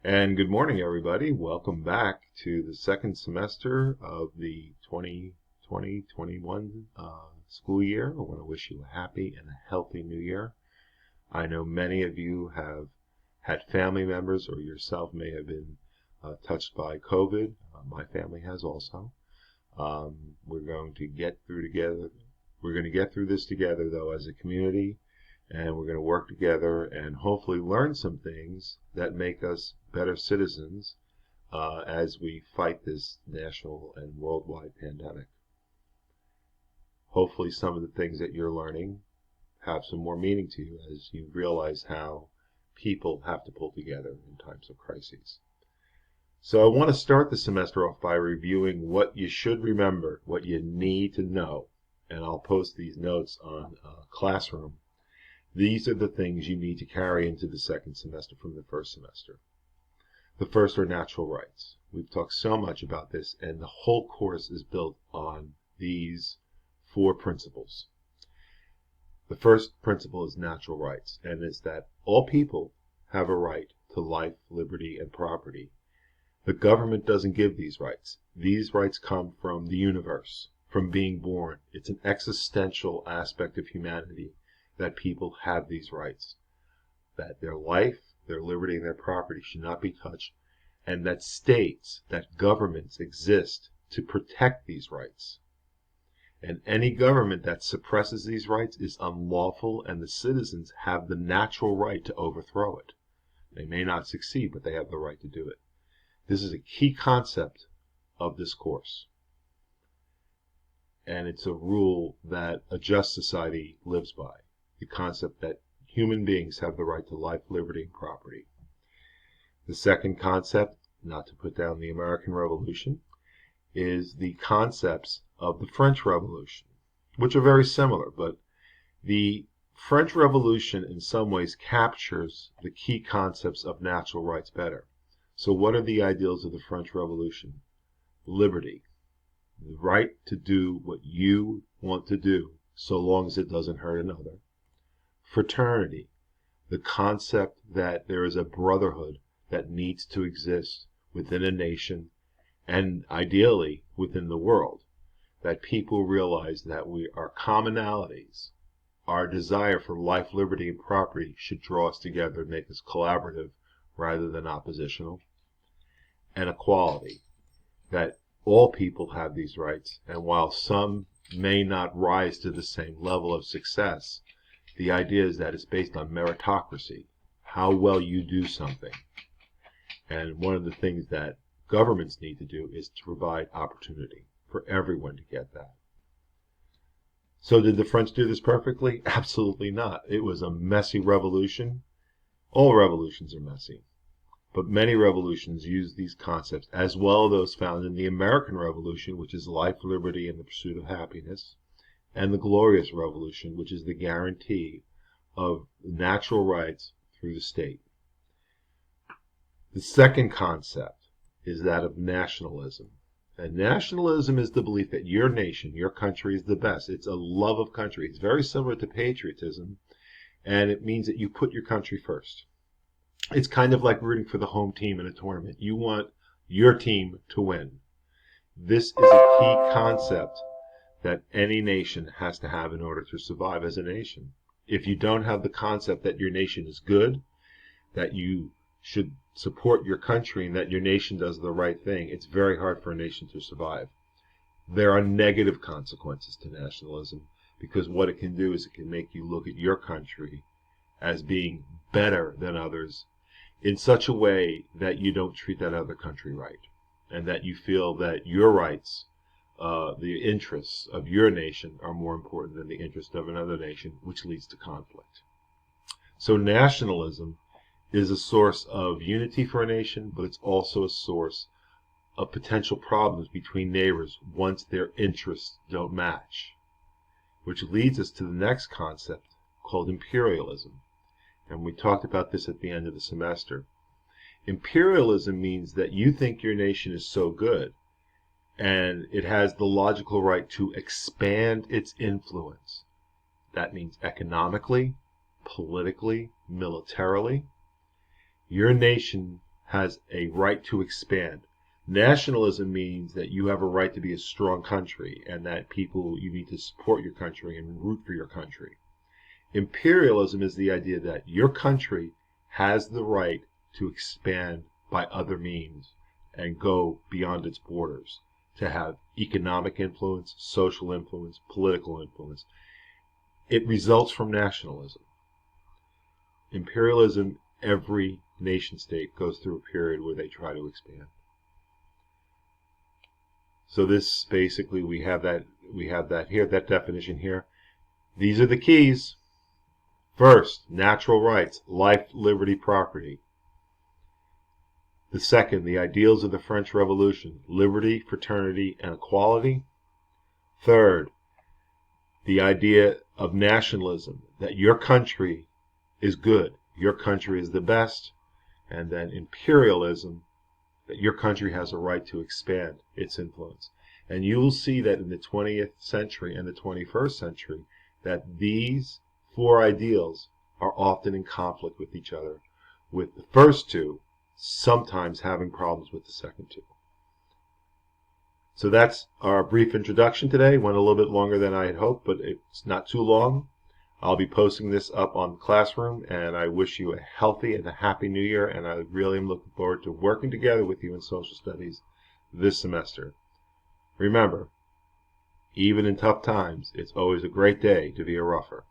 And good morning, everybody. Welcome back to the second semester of the 2020-21 school year. I want to wish you a happy and a healthy new year. I know many of you have had family members or yourself may have been touched by COVID. My family has also. We're going to get through together. We're going to get through this together, though, as a community. And we're going to work together and hopefully learn some things that make us better citizens as we fight this national and worldwide pandemic. Hopefully some of the things that you're learning have some more meaning to you as you realize how people have to pull together in times of crises. So I want to start the semester off by reviewing what you should remember, what you need to know. And I'll post these notes on Classroom. These are the things you need to carry into the second semester from the first semester. The first are natural rights. We've talked so much about this, and the whole course is built on these four principles. The first principle is natural rights, and it's that all people have a right to life, liberty, and property. The government doesn't give these rights. These rights come from the universe, from being born. It's an existential aspect of humanity that people have these rights, that their life, their liberty, and their property should not be touched, and that states, that governments exist to protect these rights. And any government that suppresses these rights is unlawful, and the citizens have the natural right to overthrow it. They may not succeed, but they have the right to do it. This is a key concept of this course. And it's a rule that a just society lives by. The concept that human beings have the right to life, liberty, and property. The second concept, not to put down the American Revolution, is the concepts of the French Revolution, which are very similar, but the French Revolution in some ways captures the key concepts of natural rights better. So what are the ideals of the French Revolution? Liberty, the right to do what you want to do, so long as it doesn't hurt another. Fraternity, the concept that there is a brotherhood that needs to exist within a nation and ideally within the world, that people realize that our commonalities, our desire for life, liberty, and property should draw us together and make us collaborative rather than oppositional. And equality, that all people have these rights, and while some may not rise to the same level of success, the idea is that it's based on meritocracy, how well you do something. And one of the things that governments need to do is to provide opportunity for everyone to get that. So did the French do this perfectly? Absolutely not. It was a messy revolution. All revolutions are messy. But many revolutions use these concepts, as well as those found in the American Revolution, which is life, liberty, and the pursuit of happiness, and the Glorious Revolution, which is the guarantee of natural rights through the state. The second concept is that of nationalism. And nationalism is the belief that your nation, your country is the best. It's a love of country. It's very similar to patriotism, and it means that you put your country first. It's kind of like rooting for the home team in a tournament. You want your team to win. This is a key concept that any nation has to have in order to survive as a nation. If you don't have the concept that your nation is good, that you should support your country, and that your nation does the right thing, it's very hard for a nation to survive. There are negative consequences to nationalism, because what it can do is it can make you look at your country as being better than others in such a way that you don't treat that other country right, and that you feel that your rights, the interests of your nation are more important than the interest of another nation, which leads to conflict. So nationalism is a source of unity for a nation, but it's also a source of potential problems between neighbors once their interests don't match, which leads us to the next concept called imperialism. And we talked about this at the end of the semester. Imperialism means that you think your nation is so good and it has the logical right to expand its influence. That means economically, politically, militarily. Your nation has a right to expand. Nationalism means that you have a right to be a strong country and that you need to support your country and root for your country. Imperialism is the idea that your country has the right to expand by other means and go beyond its borders, to have economic influence, social influence, political influence. It results from nationalism. Imperialism, every nation state goes through a period where they try to expand. So this basically, we have that here, that definition here. These are the keys. First, natural rights, life, liberty, property. The second, the ideals of the French Revolution, liberty, fraternity, and equality. Third, the idea of nationalism, that your country is good, your country is the best. And then imperialism, that your country has a right to expand its influence. And you will see that in the 20th century and the 21st century, that these four ideals are often in conflict with each other, with the first two sometimes having problems with the second two. So that's our brief introduction today. Went a little bit longer than I had hoped, but it's not too long. I'll be posting this up on Classroom, and I wish you a healthy and a happy new year, and I really am looking forward to working together with you in social studies this semester. Remember, even in tough times, it's always a great day to be a rougher.